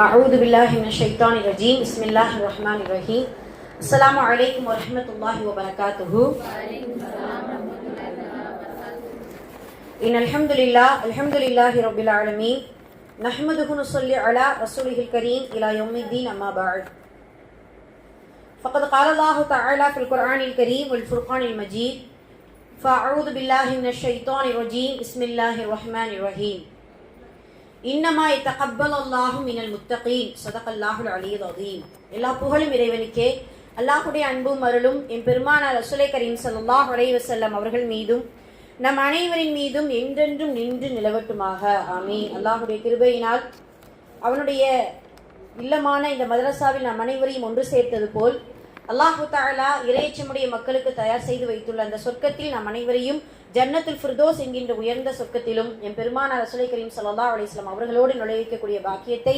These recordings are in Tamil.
أعوذ بالله من الشيطان الرجيم بسم الله الرحمن الرحيم السلام عليكم ورحمة الله وبركاته إن الحمد لله رب العالمين نحمده ونصلي على رسوله الكريم إلى يوم الدين أما بعد فقد قال الله تعالى في القرآن الكريم والفرقان المجيد فأعوذ بالله من الشيطان الرجيم بسم الله الرحمن الرحيم இன்னமா தகப்பல் அல்லாஹு மினல் முத்தகீன் ஸதகல்லாஹுல் அலியுல் அதீம். எல்லா புகழும் இறைவனுக்கே, அல்லாஹ்வுடைய அன்பும் அருளும் என் பெருமானார் ரசூலை கரீம் ஸல்லல்லாஹு அலைஹி வஸல்லம் அவர்கள் மீதும் நம் அனைவரின் மீதும் என்றென்றும் நின்று நிலவட்டுமாக, ஆமீன். அல்லாஹ்வுடைய கிருபையினால் அவனுடைய இல்லமான இந்த மதரசாவில் நம் அனைவரையும் ஒன்று சேர்த்தது போல் அல்லாஹு தஆலா இறையச்சமுடைய மக்களுக்கு தயார் செய்து வைத்துள்ள அந்த சொர்க்கத்தில் நம் அனைவரையும் ஜன்னத்துல் ஃபிர்தௌஸ் என்கின்ற உயர்ந்த சொர்க்கத்திலும் என் பெருமானார் ரசூலை கரீம் ஸல்லல்லாஹு அலைஹி வஸல்லம் அவர்களோடு நுழைவிக்கக்கூடிய பாக்கியத்தை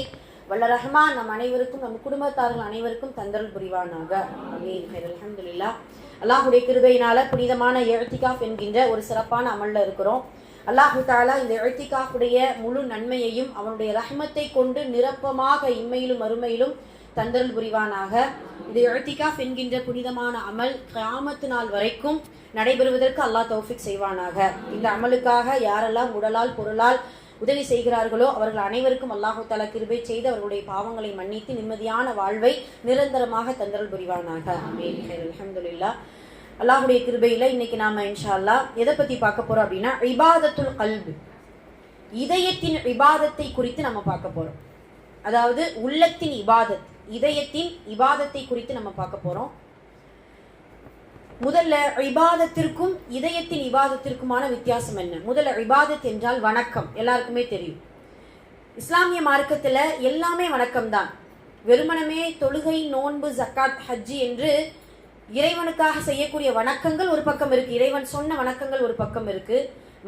வல்ல ரஹ்மான் நம் அனைவருக்கும் நம் குடும்பத்தார்கள் அனைவருக்கும் தந்தருள் புரிவானாக, ஆமீன். அல்ஹம்துலில்லாஹ். அல்லாஹ்வுடைய கிருபையினால புனிதமான இஅ்திகாஃப் என்கின்ற ஒரு சிறப்பான அமல்ல இருக்கிறோம். அல்லாஹு தஆலா இந்த இஅ்திகாஃபுடைய முழு நன்மையையும் அவனுடைய ரஹ்மத்தை கொண்டு நிரப்பமாக இம்மையிலும் மறுமையிலும் தந்தருள் புரிவானாக. இந்த இஅ்திகாஃப் என்கின்ற புனிதமான அமல் கியாமத் நாள் வரைக்கும் நடைபெறுவதற்கு அல்லாஹ் தௌஃபீக் செய்வானாக. இந்த அமலுக்காக யாரெல்லாம் உடலால் பொருளால் உதவி செய்கிறார்களோ அவர்கள் அனைவருக்கும் அல்லாஹு தஆலா கிருபை செய்து அவர்களுடைய பாவங்களை மன்னித்து நிம்மதியான வாழ்வை நிரந்தரமாக தந்தருள் புரிவானாக, ஆமீன். அல்ஹம்துலில்லாஹ். அல்லாஹ்வுடைய கிருபையில இன்னைக்கு நாம இன்ஷா அல்லாஹ் எதை பத்தி பார்க்க போறோம் அப்படின்னா இபாதத்துல் கல்ப், இதயத்தின் இபாதத்தை குறித்து நம்ம பார்க்க போறோம். அதாவது உள்ளத்தின் இபாதத், இதயத்தின் இபாதத்தை குறித்து நம்ம பார்க்க போறோம். முதல்ல இபாதத்திற்கும் இதயத்தின் இபாதத்திற்குமான வித்தியாசம் என்ன? முதல்ல இபாதத் என்றால் வணக்கம், எல்லாருக்குமே தெரியும். இஸ்லாமிய மார்க்கத்துல எல்லாமே வணக்கம் தான். வெறுமனமே தொழுகை, நோன்பு, ஜக்காத், ஹஜ்ஜி என்று இறைவனுக்காக செய்யக்கூடிய வணக்கங்கள் ஒரு பக்கம் இருக்கு, இறைவன் சொன்ன வணக்கங்கள் ஒரு பக்கம் இருக்கு.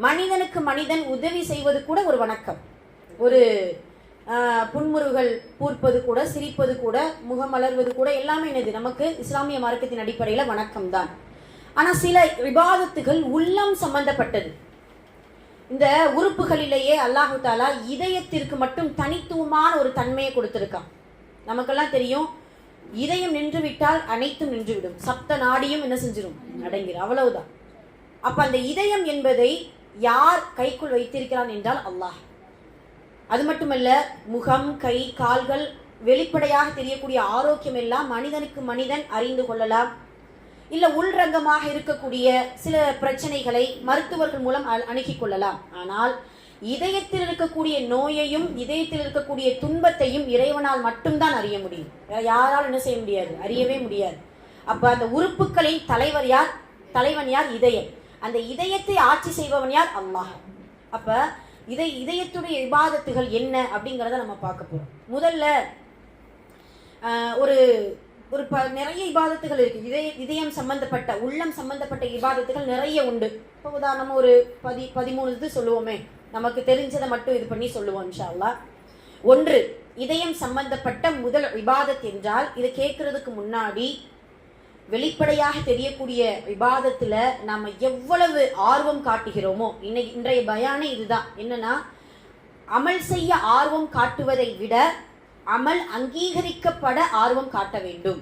மனிதனுக்கு மனிதன் உதவி செய்வது கூட ஒரு வணக்கம். ஒரு புன்முறுகள் பூர்ப்பது கூட, சிரிப்பது கூட, முகமலர்வது கூட எல்லாமே என்னது? நமக்கு இஸ்லாமிய மார்க்கத்தின் அடிப்படையில வணக்கம் தான். ஆனா சில இபாதத்துகள் உள்ளம் சம்பந்தப்பட்டது. இந்த உறுப்புகளிலேயே அல்லாஹு தஆலா இதயத்திற்கு மட்டும் தனித்துவமான ஒரு தன்மையை கொடுத்திருக்கான். நமக்கெல்லாம் தெரியும், இதயம் நின்று விட்டால் அனைத்தும் நின்றுவிடும், சப்த நாடியும் என்ன செஞ்சிடும்? அடங்கிடும், அவ்வளவுதான். அப்ப அந்த இதயம் என்பதை யார் கைக்குள் வைத்திருக்கிறான் என்றால் அல்லாஹ். அது மட்டுமல்ல, முகம், கை, கால்கள் வெளிப்படையாக தெரியக்கூடிய ஆரோக்கியம் எல்லாம் மனிதனுக்கு மனிதன் அறிந்து கொள்ளலாம். இல்ல உள்ரங்கமாக இருக்கக்கூடிய சில பிரச்சனைகளை மருத்துவர்கள் மூலம் அணுகிக் கொள்ளலாம். ஆனால் இதயத்தில் இருக்கக்கூடிய நோயையும் இதயத்தில் இருக்கக்கூடிய துன்பத்தையும் இறைவனால் மட்டும்தான் அறிய முடியும். யாரால் என்ன செய்ய முடியாது? அறியவே முடியாது. அப்ப அந்த உறுப்புகளின் தலைவர் யார்? தலைவன் யார்? இதயம். அந்த இதயத்தை ஆட்சி செய்பவன் யார்? அல்லாஹ். அப்ப இதயத்துடைய இபாதத்துகள் என்ன அப்படிங்கிறத நம்ம பார்க்க போறோம். முதல்ல ஒரு நிறைய இபாதத்துகள் இருக்கு. இதயம் சம்பந்தப்பட்ட, உள்ளம் சம்பந்தப்பட்ட இபாதத்துகள் நிறைய உண்டு. இப்போ உதாரணமா ஒரு 13 சொல்லுவோமே, நமக்கு தெரிஞ்சதை மட்டும் இது பண்ணி சொல்லுவோம் இன்ஷா அல்லாஹ். 1, இதயம் சம்பந்தப்பட்ட முதல் இபாதத் என்றால், இதை கேட்கறதுக்கு முன்னாடி வெளிப்படையாக தெரியக்கூடிய இபாதத்துல நாம எவ்வளவு ஆர்வம் காட்டுகிறோமோ, இன்றைய பயானே இதுதான். என்னன்னா, அமல் செய்ய ஆர்வம் காட்டுவதை விட அமல் அங்கீகரிக்கப்பட ஆர்வம் காட்ட வேண்டும்.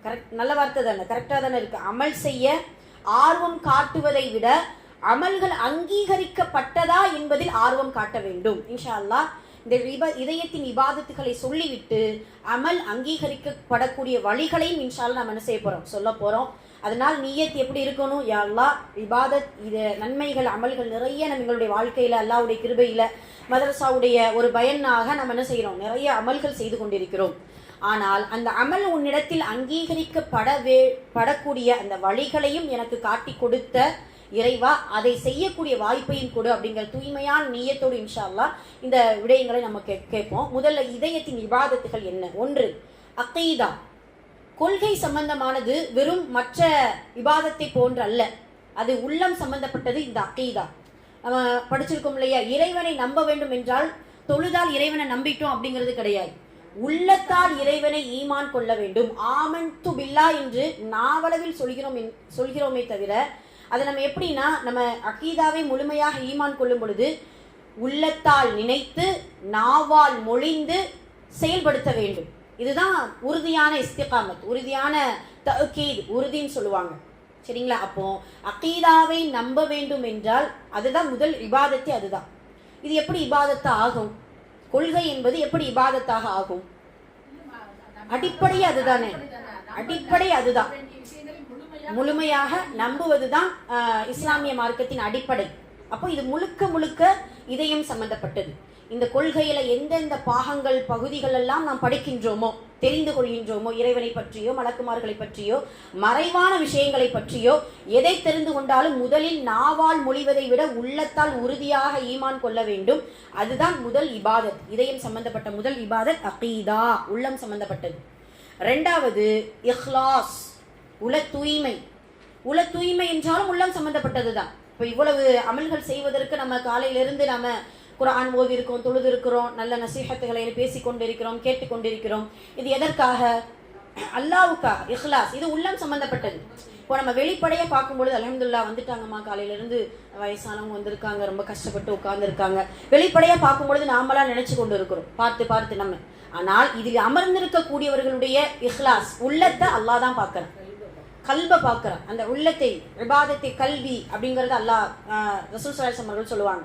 கரெக்ட், நல்ல வார்த்தை தானே? கரெக்டா தானே இருக்கு? அமல் செய்ய ஆர்வம் காட்டுவதை விட அமல்கள் அங்கீகரிக்கப்பட்டதா என்பதில் ஆர்வம் காட்ட வேண்டும். இன்ஷா அல்லாஹ் இந்த இதயத்தின் இபாதத்துகளை சொல்லிவிட்டு அமல் அங்கீகரிக்கப்படக்கூடிய வழிகளையும் இன்ஷா அல்லாஹ் நம்ம என்ன செய்ய போறோம்? சொல்ல போறோம். அதனால் நியத் எப்படி இருக்கணும்? யா அல்லாஹ், இபாதத், இது நன்மைகள், அமல்கள் நிறைய நம்மளுடைய வாழ்க்கையில அல்லாஹ்வுடைய கிருபையில மதரசாவுடைய ஒரு பயனாக நம்ம என்ன செய்யறோம்? நிறைய அமல்கள் செய்து கொண்டிருக்கிறோம். ஆனால் அந்த அமல் உன்னிடத்தில் அங்கீகரிக்கப்படக்கூடிய அந்த வழிகளையும் எனக்கு காட்டி கொடுத்த இறைவா, அதை செய்யக்கூடிய வாய்ப்பையும் கொடு அப்படிங்கிற தூய்மையான நியத்தோடு இன்ஷா அல்லாஹ் இந்த விடயங்களை நம்ம கேட்போம். முதல்ல இதயத்தின் இபாதத்துகள் என்ன? 1, அகீதா, கொள்கை சம்பந்தமானது. வெறும் மற்ற இபாதத்தை போன்று அல்ல, அது உள்ளம் சம்பந்தப்பட்டது. இந்த அகீதா நம்ம படிச்சிருக்கோம் இல்லையா? இறைவனை நம்ப வேண்டும் என்றால் தொழுதால் இறைவனை நம்பிட்டோம் அப்படிங்கிறது கிடையாது. உள்ளத்தால் இறைவனை ஈமான் கொள்ள வேண்டும். ஆமன்து பில்லாஹ் என்று நாவளவில் சொல்கிறோமே தவிர, அதை நம்ம எப்படின்னா, நம்ம அகீதாவை முழுமையாக ஈமான் கொள்ளும் பொழுது உள்ளத்தால் நினைத்து நாவால் மொழிந்து செயல்படுத்த வேண்டும். இதுதான் உறுதியான இஸ்திகாமத், உறுதியான தஅக்கீத், உறுதின்னு சொல்லுவாங்க. சரிங்களா? அப்போ அகீதாவை நம்ப வேண்டும் என்றால் அதுதான் முதல் இபாதத்தே. அதுதான். இது எப்படி இபாதத்தா ஆகும்? கொள்கை என்பது எப்படி இபாதத்தாக ஆகும்? அடிப்படை அதுதானே, அடிப்படை அதுதான். முழுமையாக நம்புவதுதான் இஸ்லாமிய மார்க்கத்தின் அடிப்படை. அப்போ இது முழுக்க முழுக்க இதயம் சம்பந்தப்பட்டது. இந்த கொள்கையில எந்தெந்த பாகங்கள் பகுதிகள் எல்லாம் நாம் படிக்கின்றோமோ, தெரிந்து கொள்கின்றோமோ, இறைவனை பற்றியோ மலக்குமார்களை பற்றியோ மறைவான விஷயங்களை பற்றியோ எதை தெரிந்து கொண்டாலும் முதலில் நாவால் மொழிவதை விட உள்ளத்தால் உறுதியாக ஈமான் கொள்ள வேண்டும். அதுதான் முதல் இபாதத். இதயம் சம்பந்தப்பட்ட முதல் இபாதத் அகீதா, உள்ளம் சம்பந்தப்பட்டது. இரண்டாவது இஹ்லாஸ், உள தூய்மை. உள தூய்மை என்றாலும் உள்ளம் சம்பந்தப்பட்டதுதான். இப்போ இவ்வளவு அமல்கள் செய்வதற்கு நம்ம காலையிலிருந்து நம்ம குர்ஆன் ஓதி இருக்கோம், தொழுது இருக்கிறோம், நல்ல நசீஹத்துகளை பேசிக்கொண்டிருக்கிறோம், கேட்டுக்கொண்டிருக்கிறோம். இது எதற்காக? அல்லாஹ்வுக்காக. இஹ்லாஸ், இது உள்ளம் சம்பந்தப்பட்டது. இப்போ நம்ம வெளிப்படையா பார்க்கும்பொழுது அல்ஹம்துலில்லாஹ் வந்துட்டாங்கம்மா, காலையிலிருந்து வயசானவங்க வந்திருக்காங்க, ரொம்ப கஷ்டப்பட்டு உட்கார்ந்துருக்காங்க, வெளிப்படையா பார்க்கும்பொழுது நாமளா நினைச்சு கொண்டு இருக்கிறோம், பார்த்து நம்ம. ஆனால் இதில் அமர்ந்திருக்கக்கூடியவர்களுடைய இஹ்லாஸ், உள்ளத்தை அல்லாஹ் தான் பார்க்கறான், கல்பை பார்க்கறான். அந்த உள்ளத்தை, இபாதத்தை கல்வி அப்படிங்கறது அல்லாஹ் ரசூல் ஸல்லல்லாஹு அலைஹி வஸல்லம் அவர்கள் சொல்லுவாங்க.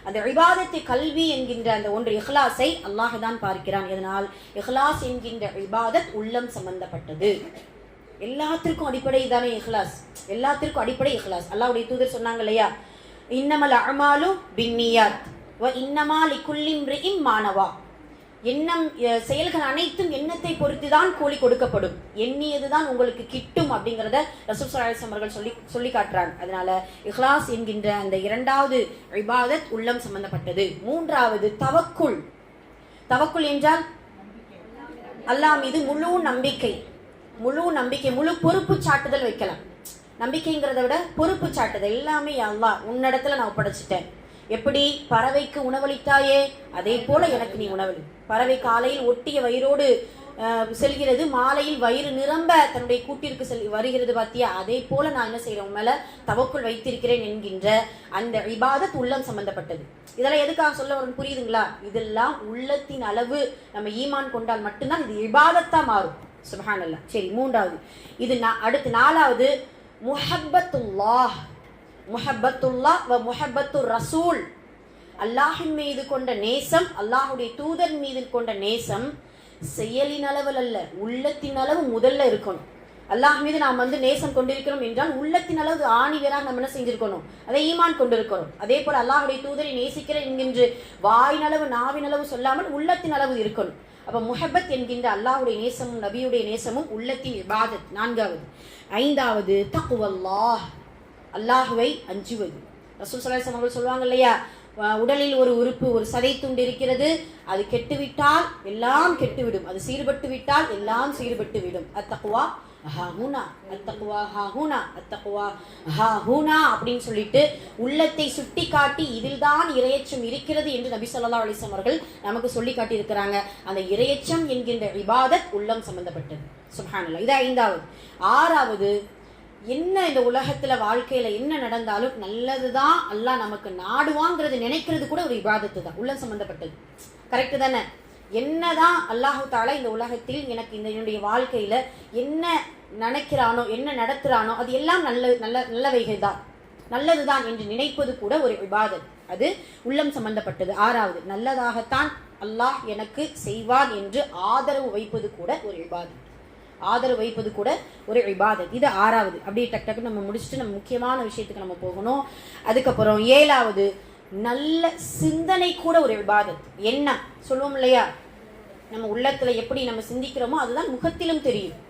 அந்த இபாதத்தை கல்வி என்கின்ற அந்த ஒன்று இஹ்லாஸை அல்லாஹ் தான் பார்க்கிறான். இதனால் இஹ்லாஸ் என்கின்ற இபாதத் உள்ளம் சம்பந்தப்பட்டது. எல்லாத்திற்கும் அடிப்படை தானே இஹ்லாஸ், எல்லாத்திற்கும் அடிப்படை இஹ்லாஸ். அல்லாஹ்வுடைய தூதர் சொன்னாங்க இல்லையா, இன்னமல் அஅமாலு பின்னியாத் வ இன்னமா லிகுல்லி இம்ரிஇன் மா நவா. எண்ணம், செயல்கள் அனைத்தும் எண்ணத்தை பொறுத்துதான் கூலி கொடுக்கப்படும், எண்ணியதுதான் உங்களுக்கு கிட்டும் அப்படிங்கிறத ரசூல் ஸல்லல்லாஹு அலைஹி வஸல்லம் அவர்கள் சொல்லி காட்டுறாங்க. அதனால இஹ்லாஸ் என்கின்ற அந்த இரண்டாவது இபாதத் உள்ளம் சம்பந்தப்பட்டது. மூன்றாவது தவக்குல். தவக்குல் என்றால் அல்லாஹ் மீது முழு நம்பிக்கை, முழு பொறுப்பு சாட்டுதல் வைக்கலாம். நம்பிக்கைங்கிறத விட பொறுப்பு சாட்டுதல். எல்லாமே அல்லாஹ் உன்னிடத்துல நான் ஒப்படைச்சிட்டேன். எப்படி பறவைக்கு உணவளித்தாயே அதே போல எனக்கு நீ உணவளி. பறவை காலையில் ஒட்டிய வயிறோடு செல்கிறது, மாலையில் வயிறு நிரம்ப தன்னுடைய கூட்டிற்கு வருகிறது பாத்தியா, அதே போல நான் என்ன செய்யறேன், மேல தவக்குள் வைத்திருக்கிறேன் என்கின்ற அந்த இபாதத் உள்ளம் சம்பந்தப்பட்டது. இதெல்லாம் எதுக்காக சொல்ல வரும் புரியுதுங்களா? இதெல்லாம் உள்ளத்தின் அளவு நம்ம ஈமான் கொண்டால் மட்டும்தான் இது இபாதத்தா மாறும். சுப்ஹானல்லாஹ். சரி, மூன்றாவது இது. அடுத்து நாலாவது முஹப்பத்துல்லாஹ். முஹப்பத்துல்லாஹ் வ முஹப்பத்து ரசூல். அல்லாஹின் மீது கொண்ட நேசம், அல்லாஹுடைய தூதர் மீது கொண்ட நேசம் செயலின் அளவில் அல்ல, உள்ளத்தின் அளவு முதல்ல இருக்கணும். அல்லாஹ் மீது நாம் நேசம் கொண்டிருக்கிறோம் என்றால் உள்ளத்தின் அளவு ஆணிவராக நம்ம என்ன செஞ்சிருக்கணும், அதை ஈமான் கொண்டிருக்கிறோம். அதே போல அல்லாஹுடைய தூதரை நேசிக்கிறேன் என்கின்ற வாயின் அளவு நாவின் அளவு சொல்லாமல் உள்ளத்தின் அளவு இருக்கணும். அப்ப முஹப்பத் என்கின்ற அல்லாஹுடைய நேசமும் நபியுடைய நேசமும் உள்ளத்தின் இபாதத். நான்காவது. ஐந்தாவது தக்வல்லாஹ், அல்லாஹுவை அஞ்சுவது. ரசூல் ஸல்லல்லாஹு அலைஹி வஸல்லம் சொல்லுவாங்க இல்லையா, உடலில் ஒரு உறுப்பு, ஒரு சதை துண்டு இருக்கிறது, அது கெட்டுவிட்டால் எல்லாம் கெட்டுவிடும், அது சீர்பட்டு விட்டால் எல்லாம் சீர்பட்டு விடும். அத்தக்வா ஹாஹுனா, அத்தக்வா ஹாஹுனா, அத்தக்வா ஹாஹுனா அப்படின்னு சொல்லிட்டு உள்ளத்தை சுட்டி காட்டி இதில் தான் இரையச்சம் இருக்கிறது என்று நபி ஸல்லல்லாஹு அலைஹி வஸல்லம் அவர்கள் நமக்கு சொல்லி காட்டி இருக்கிறாங்க. அந்த இரையச்சம் என்கின்ற இபாதத் உள்ளம் சம்பந்தப்பட்டது. சுப்ஹானல்லாஹ். இது ஐந்தாவது. ஆறாவது, என்ன இந்த உலகத்துல வாழ்க்கையில என்ன நடந்தாலும் நல்லதுதான் அல்லாஹ் நமக்கு நாடுவாங்கிறது நினைக்கிறது கூட ஒரு இபாதத்து தான், உள்ளம் சம்பந்தப்பட்டது. கரெக்டு தானே? என்னதான் அல்லாஹு தஆலா இந்த உலகத்தில் எனக்கு இந்த என்னுடைய வாழ்க்கையில என்ன நினைக்கிறானோ, என்ன நடத்துறானோ அது எல்லாம் நல்லவைகள் தான், நல்லதுதான் என்று நினைப்பது கூட ஒரு இபாதத். அது உள்ளம் சம்பந்தப்பட்டது. ஆறாவது, நல்லதாகத்தான் அல்லாஹ் எனக்கு செய்வான் என்று ஆதரவு வைப்பது கூட ஒரு இபாதத். ஆதரவு வைப்பது கூட ஒரு இபாதத். இது ஆறாவது. அப்படியே டக்கு நம்ம முடிச்சுட்டு நம்ம முக்கியமான விஷயத்துக்கு நம்ம போகணும். அதுக்கப்புறம் ஏழாவது, நல்ல சிந்தனை கூட ஒரு இபாதத். எண்ணம் சொல்லுவோம் இல்லையா, நம்ம உள்ளத்துல எப்படி நம்ம சிந்திக்கிறோமோ அதுதான் முகத்திலும் தெரியும்.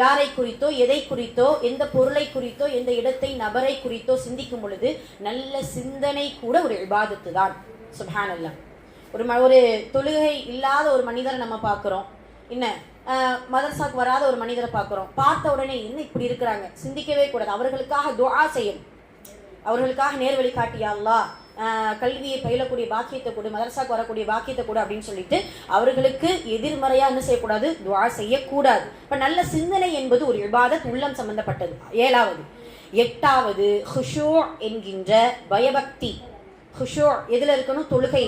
யாரை குறித்தோ, எதை குறித்தோ, எந்த பொருளை குறித்தோ, எந்த இடத்தை, நபரை குறித்தோ சிந்திக்கும் பொழுது நல்ல சிந்தனை கூட ஒரு இபாதத்து தான். சுப்ஹானல்லாஹ். ஒரு தொழுகை இல்லாத ஒரு மனிதரை நம்ம பார்க்கிறோம், என்ன மதரசாக்கு வராத ஒரு மனிதரை பார்க்கிறோம், பார்த்த உடனே என்ன இப்படி இருக்கிறாங்க சிந்திக்கவே கூடாது. அவர்களுக்காக துஆ செய்யணும், அவர்களுக்காக நேர்வழி காட்டியா அல்லாஹ் கல்வியை பயிலக்கூடிய பாக்கியத்தை கொடு, மதரசாக்கு வரக்கூடிய பாக்கியத்தை கொடு அப்படின்னு சொல்லிட்டு அவர்களுக்கு எதிர்மறையா என்ன செய்யக்கூடாது, துஆ செய்யக்கூடாது. இப்ப நல்ல சிந்தனை என்பது ஒரு இபாதத், உள்ளம் சம்பந்தப்பட்டது. ஏழாவது. எட்டாவது, ஹுஷூ என்கின்ற பயபக்தி. ஹுஷூ எதுல இருக்கணும், தொழுகை.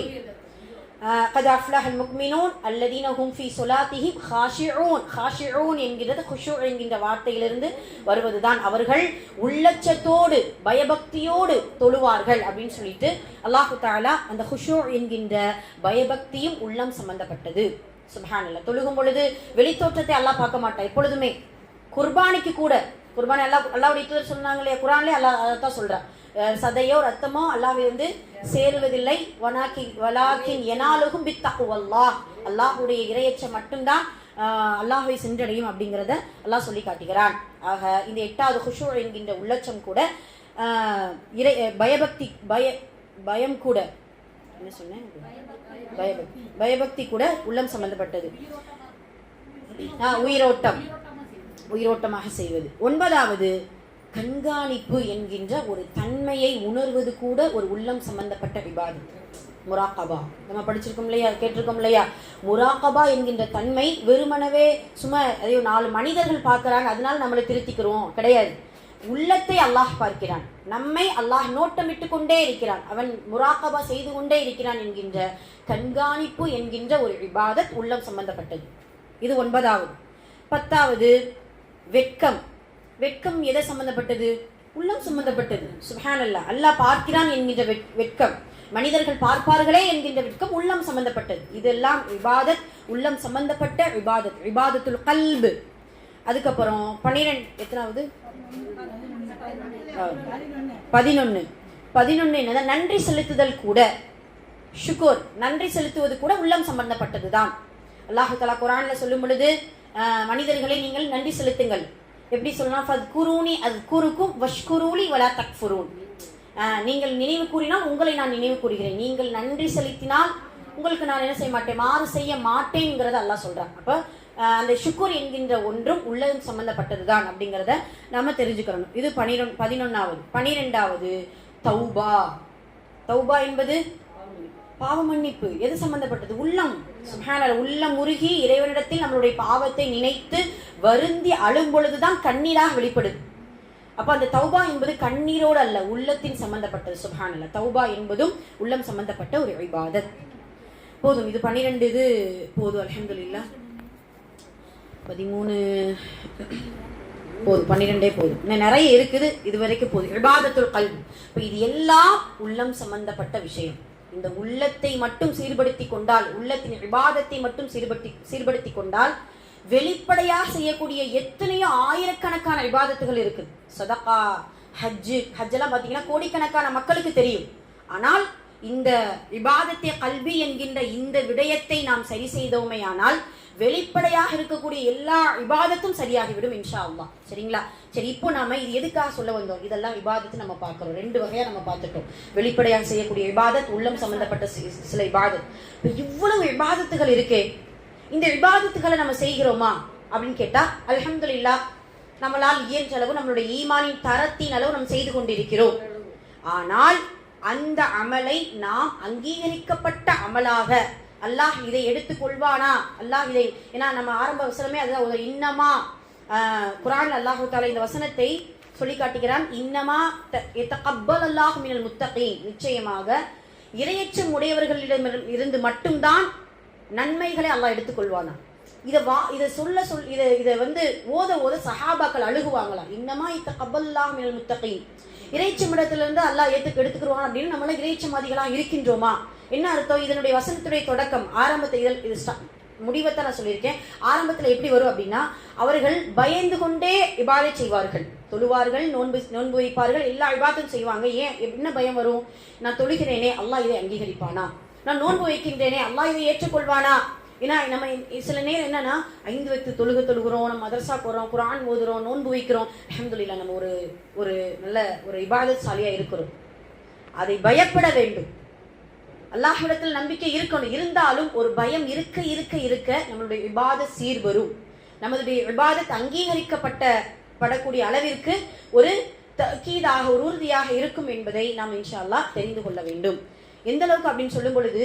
கத் அஃப்லஹல் முக்மினூன் அல்லதீன ஹும் ஃபீ ஸலாத்திஹிம் காஷிஊன். காஷிஊன் என்கிறது குஷூ என்கின்ற வார்த்தையிலிருந்து வருவதுதான். அவர்கள் உள்ளச்சத்தோடு பயபக்தியோடு தொழுவார்கள் அப்படின்னு சொல்லிட்டு அல்லாஹு தஆலா அந்த குஷூ என்கின்ற பயபக்தியும் உள்ளம் சம்பந்தப்பட்டது. சுப்ஹானல்லாஹ். தொழுகும் பொழுது வெளித்தோற்றத்தை அல்லாஹ் பார்க்க மாட்டான் எப்பொழுதுமே. குர்பானிக்கு கூட, குர்பானி அல்லாஹ்வுடைய தூதர் சொன்னாங்க இல்லையா, குர்ஆன்ல அல்லாஹ் அதான் சொல்றான், சதையோ ரத்தமோ அல்லாஹ்வை வந்து சேருவதில்லை, வலாக்கின் யனாலுஹும் பித்தக்வல்லாஹ், அல்லாஹ்வுடைய இறையச்சம் மட்டும்தான் அல்லாஹ்வை சென்றடையும் அப்படிங்கிறத அல்லாஹ் சொல்லி காட்டுகிறான். ஆக இந்த 8வது குஷூ என்கின்ற உள்ளச்சம் கூட பயபக்தி பயம் கூட என்ன சொன்னேன் பயபக்தி கூட உள்ளம் சம்பந்தப்பட்டது. உயிரோட்டமாக செய்வது. 9வது கண்காணிப்பு என்கின்ற ஒரு தன்மையை உணர்வது கூட ஒரு உள்ளம் சம்பந்தப்பட்ட இபாதத். முராகபா நம்ம படிச்சிருக்கோம் இல்லையா, கேட்டிருக்கோம் இல்லையா. முராகபா என்கின்ற தன்மை வெறுமனவே சும்மா அதையோ 4 மனிதர்கள் பார்க்கிறாங்க அதனால நம்மளை திருத்திக்கிறோம் கிடையாது. உள்ளத்தை அல்லாஹ் பார்க்கிறான், நம்மை அல்லாஹ் நோட்டமிட்டு கொண்டே இருக்கிறான், அவன் முராகபா செய்து கொண்டே இருக்கிறான் என்கின்ற கண்காணிப்பு என்கின்ற ஒரு இபாதத் உள்ளம் சம்பந்தப்பட்டது. இது 9வது. 10வது வெட்கம். வெட்கம் எதை சம்பந்தப்பட்டது? உள்ளம் சம்பந்தப்பட்டது. சுப்ஹானல்லாஹ். அல்லாஹ் பார்க்கிறான் என்கின்ற வெட்கம், மனிதர்கள் பார்ப்பார்களே என்கின்ற வெட்கம் உள்ளம் சம்பந்தப்பட்டது. இதெல்லாம் இபாதத், உள்ளம் சம்பந்தப்பட்ட இபாதத், இபாதத்துல் கல்ப். அதுக்கப்புறம் 12 எத்தனாவது 11 என்னது? நன்றி செலுத்துதல் கூட, ஷுக்குர் நன்றி செலுத்துவது கூட உள்ளம் சம்பந்தப்பட்டது தான். அல்லாஹ் தஆலா குர்ஆன்ல சொல்லும் பொழுது மனிதர்களை நீங்கள் நன்றி செலுத்துங்கள். எப்படி சொல்லலாம்? ஃபத்குரூனி அஸ்குருக்கும் வஷ்குரூலி வலா தக்ஃபுரூன். நீங்கள் நினைவு கூறினால் உங்களை நான் நினைவு கூறுகிறேன், நீங்கள் நன்றி செலுத்தினால் உங்களுக்கு நான் என்ன செய்ய மாட்டேன், மாறு செய்ய மாட்டேங்கிறத அல்லாஹ் சொல்றான். அப்ப அந்த ஷுக்குர் என்கின்ற ஒன்றும் உள்ளம் சம்பந்தப்பட்டது தான் அப்படிங்கிறத நாம தெரிஞ்சுக்கணும். இது 11வது. 12வது தௌபா. தௌபா என்பது பாவ மன்னிப்பு. எது சம்பந்தப்பட்டது? உள்ளம். சுப்ஹானல்லாஹ். உள்ளம் உருகி இறைவனிடத்தில் நம்மளுடைய பாவத்தை நினைத்து வருந்தி அழும் பொழுதுதான் கண்ணீராக வெளிப்படுது. அப்ப அந்த தௌபா என்பது கண்ணீரோடு அல்ல, உள்ளத்தின் சம்பந்தப்பட்டது. சுப்ஹானல்லாஹ். தௌபா என்பதும் உள்ளம் சம்பந்தப்பட்ட ஒரு இபாதத். போதும், இது 12 இது போதும். அல்ஹம்துலில்லாஹ். 13 போதும், 12 போதும். இன்னும் நிறைய இருக்குது, இது வரைக்கும் போதும். இபாதத்துல் கல்ப். இப்ப இது எல்லாம் உள்ளம் சம்பந்தப்பட்ட விஷயம். இந்த உள்ளத்தை மட்டும் சீர்படுத்தி கொண்டால், உள்ளத்தின் இபாதத்தை மட்டும் சீர்படுத்தி கொண்டால் வெளிப்படையாக செய்யக்கூடிய எத்தனையோ ஆயிரக்கணக்கான இபாதத்துகள் இருக்குது. சதகா, ஹஜ்ஜெல்லாம் பார்த்தீங்கன்னா கோடிக்கணக்கான மக்களுக்கு தெரியும். ஆனால் இந்த இபாதத்தை கல்வி என்கின்ற இந்த விடயத்தை நாம் சரி செய்தோமே ஆனால் வெளிப்படையாக இருக்கக்கூடிய எல்லா இபாதத்தும் சரியாகிவிடும் இன்ஷா அல்லாஹ். சரிங்களா? சரி, இப்போ நாம இது எதுக்காக சொல்ல வந்தோம்? இதெல்லாம் இபாதத்து நம்ம பார்க்கிறோம். 2 வகையா நம்ம பார்த்துட்டோம். வெளிப்படையாக செய்யக்கூடிய இபாதத், உள்ளம் சம்பந்தப்பட்ட சில இபாதத். இப்போ இவ்வளவு இபாதத்துகள் இருக்கே, இந்த இபாதத்துகளை நம்ம செய்கிறோமா அப்படின்னு கேட்டா அல்ஹம்துலில்லாஹ் நம்மளால் இயன்ற அளவு நம்மளுடைய ஈமானின் தரத்தின் அளவு நம்ம செய்து கொண்டிருக்கிறோம். ஆனால் அந்த அமலை நாம் அங்கீகரிக்கப்பட்ட அமலாக அல்லாஹ் இதை எடுத்துக்கொள்வானா, அல்லாஹ் இதை, ஏன்னா நம்ம ஆரம்ப வசனமே அதுதான், இன்னமா குர்ஆன் அல்லாஹ் தஆலா இந்த வசனத்தை சொல்லி காட்டுகிறான். இன்னமா யதகப்பல் அல்லாஹு மினல் முத்தகீன். நிச்சயமாக இறையச்சம் உடையவர்களிடம் இருந்து மட்டும்தான் நன்மைகளை அல்லாஹ் எடுத்துக்கொள்வானா. இதை இதை வந்து ஓத சஹாபாக்கள் அழுகுவாங்களாம். இன்னமா யதகப்பல் அல்லாஹு மினல் முத்தகீன். இறைச்சமிடத்திலிருந்து அல்லாஹ் எடுத்துக்கிடுவான் அப்படின்னு நம்மள இறைச்சமாதிகளாக இருக்கின்றோமா? என்ன அர்த்தம்? இதனுடைய வசனத்துடைய தொடக்கம் ஆரம்பத்தை முடிவைத்தான் நான் சொல்லியிருக்கேன். ஆரம்பத்தில் எப்படி வரும் அப்படின்னா, அவர்கள் பயந்து கொண்டே இபாதத் செய்வார்கள், தொழுவார்கள், நோன்பு வைப்பார்கள், எல்லா இபாதத்தும் செய்வாங்க. ஏன், என்ன பயம் வரும்? நான் தொழுகிறேனே அல்லாஹ் இதை அங்கீகரிப்பானா, நான் நோன்பு வைக்கின்றேனே அல்லாஹ் இதை ஏற்றுக்கொள்வானா. ஏன்னா நம்ம சில நேரம் என்னன்னா 5 வக்து தொழுகிறோம், நம்ம மதரசா போறோம், குர்ஆன் ஓதுறோம், நோன்பு வைக்கிறோம், அல்ஹம்துலில்லாஹ் நம்ம ஒரு நல்ல ஒரு இபாதத் சாலியா இருக்கிறோம். அதை பயப்பட வேண்டும். அல்லாஹ்விடத்தில் நம்பிக்கை இருக்கணும். இருந்தாலும் ஒரு பயம் இருக்க இருக்க இருக்க நம்மளுடைய இபாதத் சீர்வரும். நம்மளுடைய இபாதத் அங்கீகரிக்கப்படக்கூடிய அளவிற்கு ஒரு தக்கீதாக, ஒரு உறுதியாக இருக்கும் என்பதை நாம் இன்ஷா அல்லாஹ் தெரிந்து கொள்ள வேண்டும். எந்த அளவுக்கு அப்படின்னு சொல்லும் பொழுது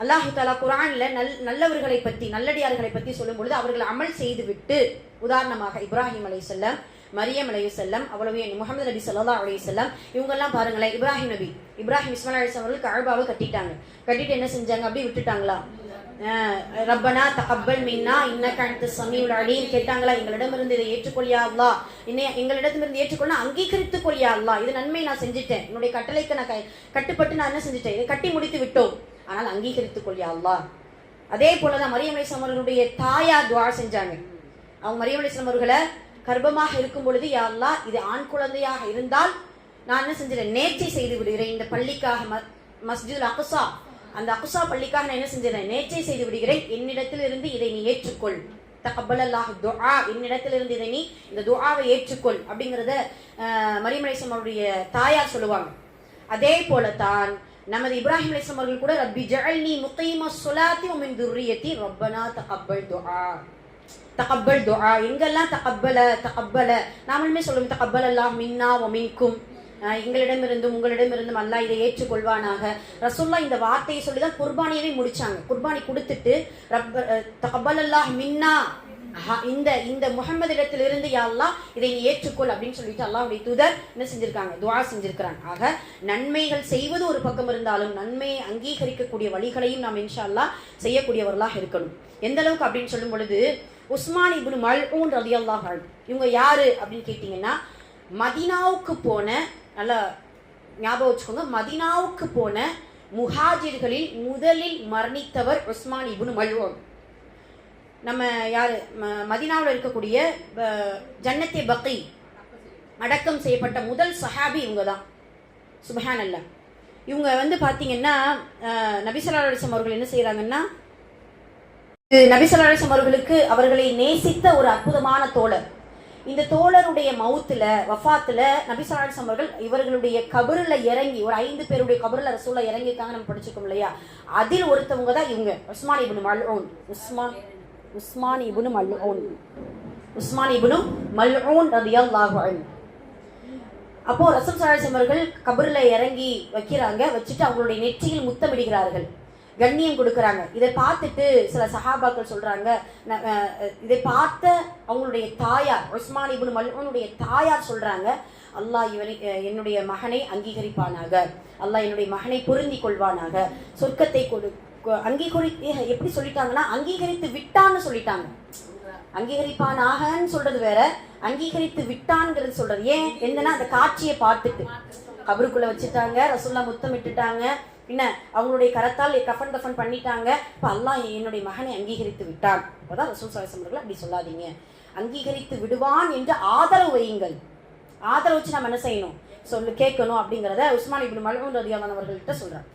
அல்லாஹ் தஆலா குர்ஆன்ல நல்லவர்களை பற்றி, நல்லடியார்களை பற்றி சொல்லும் பொழுது அவர்கள் அமல் செய்து விட்டு, உதாரணமாக இப்ராஹிம் அலைஹிஸ்ஸலாம் மரியம் அலைஹிஸ்ஸலாம், அவ்வளவு முகமது நபி ஸல்லல்லாஹு அலைஹி வஸல்லம், இவங்கெல்லாம் பாருங்களேன். இப்ராஹிம் நபி, இப்ராஹிம் இஸ்மாயில் அலைஹிஸ்ஸலாம் அவர்கள் கஅபாவை கட்டிட்டாங்க. கட்டிட்டு என்ன செஞ்சாங்க? அப்படியே விட்டுட்டாங்களா? ரப்பனா தகப்பல் மின்னா இன்னக அன்த ஸமீஉல் அலீம் கேட்டாங்களா? எங்களிடமிருந்து இதை ஏற்றுக்கொள்ளியா அல்லாஹ், எங்களிடமிருந்து ஏற்றுக்கொள்ள அங்கீகரித்துக் கொள்ளியா அல்லாஹ், இது நன்மை நான் செஞ்சுட்டேன், என்னுடைய கட்டளைக்கு நான் கட்டுப்பட்டு நான் என்ன செஞ்சுட்டேன், இதை கட்டி முடித்து விட்டோம், ஆனால் அங்கீகரித்துக் கொள்ளியா அல்லாஹ். அதே போலதான் மரியம் அலைஹிஸ்ஸலாம் அவர்களுடைய தாயார் துஆ செஞ்சாங்க. அவங்க மரியம் அலைஹிஸ்ஸலாம் அவர்களை கர்ப்பமாக இருக்கும் பொழுது, யா அல்லாஹ், இது ஆண் குழந்தையாக இருந்தால் நான் என்ன செஞ்சிடறேன், நேர்ச்சை செய்து விடுகிறேன், இந்த பள்ளிக்காக மஸ்ஜிதுல் அக்ஸா, அந்த அக்ஸா பள்ளிக்காக நான் என்ன செஞ்சிடறேன், நேர்ச்சை செய்து விடுகிறேன், என்னிடத்திலிருந்து இதை நீ ஏற்றுக்கொள், தகப்பலல்லாஹு துஆ, என்னிடத்திலிருந்து இதை நீ இந்த துஆவை ஏற்றுக்கொள் அப்படிங்கிறத மரியம் அலைஹிஸ்ஸலாம் அவருடைய தாயார் சொல்லுவாங்க. அதே போலத்தான் நமது இப்ராஹிம் அலைஹிஸ்ஸலாம் அவர்கள் கூட ரப்பி ஜஅல்னி முகீமஸ் ஸலாத்தி வ மின் துர்ரியத்தி ரப்பனா தகப்பல் துஆ, தகப்பல் துஆ, எங்கெல்லாம் தகப்பல நாமளுமே சொல்லுவோம், தகப்பல் அல்லாஹ் மின்னா வ மின்கும், எங்களிடமிருந்தும் உங்களிடமிருந்தும் அல்லாஹ் இதை ஏற்றுக்கொள்வானாக. ரசூலுல்லாஹ் இந்த வார்த்தையை சொல்லிதான் குர்பானியவே முடிச்சாங்க. குர்பானி கொடுத்துட்டு தகப்பல் அல்லாஹ் மின்னா, இந்த முஹம்மது இடத்திலிருந்து யா அல்லாஹ் இதை நீ ஏற்றுக்கொள் அப்படின்னு சொல்லிட்டு அல்லாஹ்வுடைய தூதர் என்ன செஞ்சிருக்காங்க, துஆ செஞ்சிருக்கிறாங்க. ஆக நன்மைகள் செய்வது ஒரு பக்கம் இருந்தாலும் நன்மையை அங்கீகரிக்கக்கூடிய வழிகளையும் நாம் இன்ஷா அல்லாஹ் செய்யக்கூடியவர்களாக இருக்கணும். எந்த அளவுக்கு அப்படின்னு சொல்லும் பொழுது, உஸ்மான் இப்னு மல்ஊன் ரலியல்லாஹு அன்ஹு, இவங்க யாரு அப்படின்னு கேட்டீங்கன்னா, மதீனாவுக்கு போன, நல்லா ஞாபகம் வச்சுக்கோங்க, மதீனாவுக்கு போன முஹாஜிர்களில் முதலில் மரணித்தவர் உஸ்மான் இப்னு மல்ஊன். நம்ம யாரு, மதீனாவில் இருக்கக்கூடிய ஜன்னத்தே பக்கி அடக்கம் செய்யப்பட்ட முதல் சஹாபி இவங்க தான். சுப்ஹானல்லாஹ். இவங்க வந்து பாத்தீங்கன்னா நபி ஸல்லல்லாஹு அலைஹி வஸல்லம் அவர்கள் என்ன செய்யறாங்கன்னா, நபி ஸல்லல்லாஹு அலைஹி வஸல்லம் அவர்களுக்கு அவர்களை நேசித்த ஒரு அற்புதமான தோழர். இந்த தோழருடைய மவுத்துல, வஃபாத்துல நபி ஸல்லல்லாஹு அலைஹி வஸல்லம் அவர்கள் இவர்களுடைய கபருல இறங்கி, ஒரு 5 பேருடைய கபருல ரசூலுல்லாஹ் இறங்கியிருக்காங்க, நம்ம படிச்சுக்கோம் இல்லையா? அதில் ஒருத்தவங்க தான் இவங்க, உஸ்மான் இப்னு மல்ஊன். உஸ்மான் இப்னு மல்ஊன் ரலியல்லாஹு அன்ஹு. அப்போ ரசூல் ஸல்லல்லாஹு அலைஹி வஸல்லம் அவர்கள் கபருல இறங்கி வைக்கிறாங்க, வச்சுட்டு அவங்களுடைய நெற்றியில் முத்தமிடுகிறார்கள், கண்ணியம் கொடுக்கறாங்க. இதை பார்த்துட்டு சில சஹாபாக்கள் சொல்றாங்க, இதை பார்த்த அவங்களுடைய தாயார் உஸ்மான் இப்னு மல்ஊனுடைய தாயார் சொல்றாங்க, அல்லாஹ் என்னுடைய மகனை அங்கீகரிப்பானாக, அல்லாஹ் என்னுடைய மகனை பொருந்தி கொள்வானாக, சொர்க்கத்தை அங்கீகரித்து, எப்படி சொல்லிட்டாங்கன்னா அங்கீகரித்து விட்டான்னு சொல்லிட்டாங்க. அங்கீகரிப்பானாகன்னு சொல்றது வேற, அங்கீகரித்து விட்டான்ங்கிறது சொல்றது. ஏன் என்னன்னா, அந்த காட்சியை பார்த்துட்டு கபருக்குள்ள வச்சுட்டாங்க, ரசூலுல்லாஹ் முத்தமிட்டுட்டாங்க, என்ன அவங்களுடைய கரத்தால் கஃபன் தஃபன் பண்ணிட்டாங்க. இப்போ அல்லாஹ் என்னுடைய மகனை அங்கீகரித்து விட்டான். அப்போதான் ரசூல் ஸல்லல்லாஹு அலைஹி வஸல்லம் அப்படி சொல்லாதீங்க, அங்கீகரித்து விடுவான் என்று ஆதரவு வையுங்கள். ஆதரவு வச்சு நம்ம என்ன செய்யணும், கேட்கணும் அப்படிங்கிறத உஸ்மான் இப்னு மல்ஊன் ரலியல்லாஹு அன்ஹு அவர்கள்ட்ட சொல்றாங்க,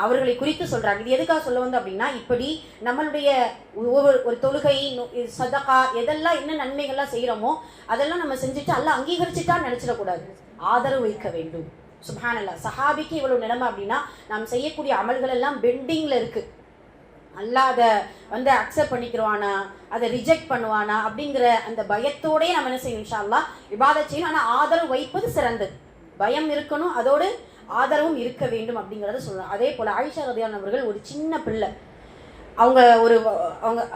அவர்களை குறித்து சொல்றாங்க. இது எதுக்காக சொல்ல வந்து அப்படின்னா, இப்படி நம்மளுடைய ஒரு தொழுகை, சதகா, எதெல்லாம் என்ன நன்மைகள்லாம் செய்யறோமோ அதெல்லாம் நம்ம செஞ்சுட்டு அல்லாஹ் அங்கீகரிச்சுட்டான்னு நினைச்சிடக்கூடாது, ஆதரவு வைக்க வேண்டும். சுப்ஹானல்லாஹ். சஹாபிக்கு இவ்வளவு நிலைமை அப்படின்னா, நாம் செய்யக்கூடிய அமல்கள் எல்லாம் பெண்டிங்ல இருக்கு, அல்லாஹ் அதை வந்து அக்செப்ட் பண்ணிக்கிறவானா, அதை ரிஜெக்ட் பண்ணுவானா அப்படிங்கிற அந்த பயத்தோடய நம்ம என்ன செய்யணும், இன்ஷா அல்லாஹ் இபாதத் செய்யணும். ஆனால் ஆதரவு வைப்பது சிறந்தது, பயம் இருக்கணும், அதோடு ஆதரவும் இருக்க வேண்டும் அப்படிங்கிறத சொல்லலாம். அதே போல ஆயிஷா ரலியல்லாஹு அவர்கள் ஒரு சின்ன பிள்ளை, அவங்க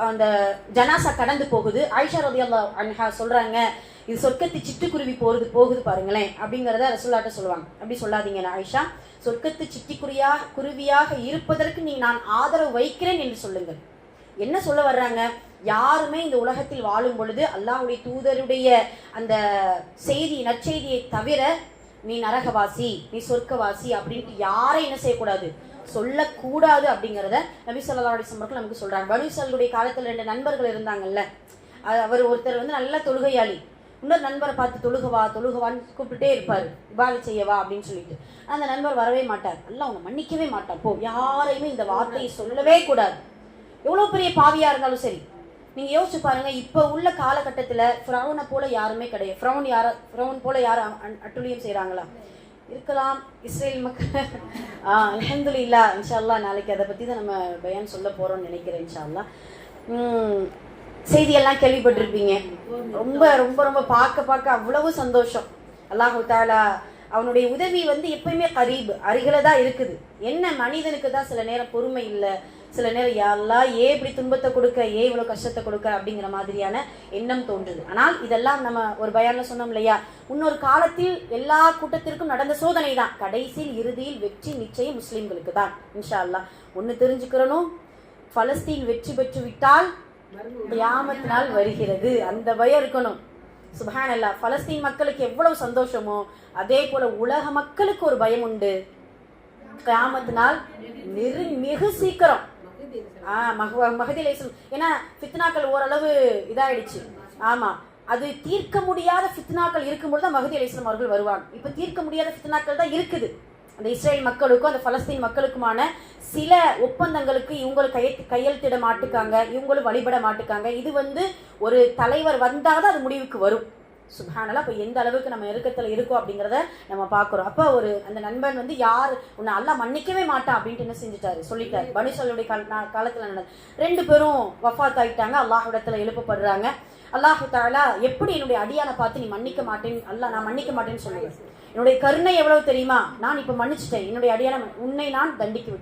அந்த ஜனாசா கடந்து போகுது. ஆயிஷா ரலியல்லாஹு அன்ஹா சொல்றாங்க, இது சொர்க்கத்து சிட்டுக்குருவி போகுது பாருங்களேன் அப்படிங்கிறத ரசூலுல்லாஹ்ட்ட சொல்லுவாங்க. அப்படி சொல்லாதீங்க ஆயிஷா, சொர்க்கத்து குருவியாக இருப்பதற்கு நான் ஆதரவு வைக்கிறேன் என்று சொல்லுங்கள். என்ன சொல்ல வர்றாங்க, யாருமே இந்த உலகத்தில் வாழும் பொழுது அல்லாஹ்வுடைய தூதருடைய அந்த நற்செய்தியை தவிர நீ நரகவாசி, நீ சொர்க்கவாசி அப்படின்ட்டு யாரை என்ன செய்யக்கூடாது, சொல்லக்கூடாது அப்படிங்கிறத நபி ஸல்லல்லாஹு அலைஹி வஸல்லம் நமக்கு சொல்றாங்க. பனு இஸ்ராயீலுடைய காலத்துல 2 நண்பர்கள் இருந்தாங்கல்ல, அவர் ஒருத்தர் வந்து நல்ல தொழுகையாளி, இன்னொரு நண்பரை பார்த்து தொழுகவான்னு கூப்பிட்டுட்டே இருப்பாரு, இபாதத் செய்யவா அப்படின்னு சொல்லிட்டு. அந்த நண்பர் வரவே மாட்டார், அல்லாஹ் அவங்க மன்னிக்கவே மாட்டார், போ யாரையுமே இந்த வார்த்தையை சொல்லவே கூடாது, எவ்வளவு பெரிய பாவியா இருந்தாலும் சரி. நீங்க யோசிச்சு பாருங்க, இப்ப உள்ள காலகட்டத்துல ஃபிரௌனை போல யாருமே கிடையாது. ஃபிரௌன் போல யாரும் அட்டுழியம் செய்யறாங்களா? இருக்கலாம், இஸ்ரேல் மக்கள். அல்ஹம்துலில்லாஹ், இன்ஷா அல்லாஹ் நாளைக்கு அதை பத்தி தான் நம்ம பயான் சொல்ல போறோம்னு நினைக்கிறேன். இன்ஷா அல்லாஹ் செய்தியெல்லாம் கேள்விப்பட்டிருப்பீங்க. ரொம்ப ரொம்ப ரொம்ப பார்க்க அவ்வளவு சந்தோஷம். அல்லாஹு தஆலா அவனுடைய உதவி வந்து எப்பயுமே கரீப், அருகில தான் இருக்குது. என்ன மனிதனுக்கு தான் சில நேரம் பொறுமை இல்லை, சில நேரம் யா அல்லாஹ் ஏன் இப்படி துன்பத்தை கொடுக்க, ஏன் இவ்வளோ கஷ்டத்தை கொடுக்க அப்படிங்கிற மாதிரியான எண்ணம் தோன்றுது. ஆனால் இதெல்லாம் நம்ம ஒரு பயான்ல சொன்னோம் இல்லையா, இன்னொரு காலத்தில் எல்லா கூட்டத்திற்கும் நடந்த சோதனை தான். கடைசியில் இறுதியில் வெற்றி நிச்சயம் முஸ்லிம்களுக்கு தான் இன்ஷா அல்லாஹ். ஒன்று தெரிஞ்சுக்கிறனும், பலஸ்தீன் வெற்றி பெற்று விட்டால் கியாமத் நாள் வருகிறது, அந்த பயம் இருக்கணும். சுப்ஹானல்லாஹ். பலஸ்தீன் மக்களுக்கு எவ்வளவு சந்தோஷமோ அதே போல உலக மக்களுக்கு ஒரு பயம் உண்டு. கியாமத் நாள் மிக சீக்கிரம். மஹதி அலைஹிஸ்ஸலாம். ஏன்னா ஃபித்னாக்கள் ஓரளவு இதாயிடுச்சு. ஆமா, அது தீர்க்க முடியாத ஃபித்னாக்கள் இருக்கும்போது தான் மஹதி அலைஹிஸ்ஸலாம் அவர்கள் வருவாங்க. இப்ப தீர்க்க முடியாத ஃபித்னாக்கள் தான் இருக்குது. அந்த இஸ்ரேல் மக்களுக்கும் அந்த பலஸ்தீன் மக்களுக்குமான சில ஒப்பந்தங்களுக்கு இவங்களும் கையெழுத்திட மாட்டுக்காங்க, இவங்களும் வழிபட மாட்டுக்காங்க. இது ஒரு தலைவர் வந்தாதான் அது முடிவுக்கு வரும். சுப்ஹானல்லாஹ். அப்போ எந்த அளவுக்கு நம்ம நெருக்கத்தில் இருக்கோம் அப்படிங்கிறத நம்ம பார்க்குறோம். அப்போ அந்த நண்பன் யார் உன்னை அல்லாஹ் மன்னிக்கவே மாட்டான் அப்படின்ட்டு என்ன செஞ்சுட்டாரு, சொல்லிட்டாரு. பனு இஸ்ராயீலுடைய காலத்தில் நடந்தது. 2 பேரும் வஃபாத் ஆகிட்டாங்க, அல்லாஹ்விடத்தில் எழுப்பப்படுறாங்க. அல்லாஹு தஆலா எப்படி என்னுடைய அடியானை பார்த்து நீ மன்னிக்க மாட்டேன்னு, அல்லாஹ் நான் மன்னிக்க மாட்டேன்னு சொல்லுவேன். என்னுடைய கருணை எவ்வளவு தெரியுமா, நான் இப்ப மன்னிச்சிட்டேன், என்னுடைய அடியான உன்னை நான்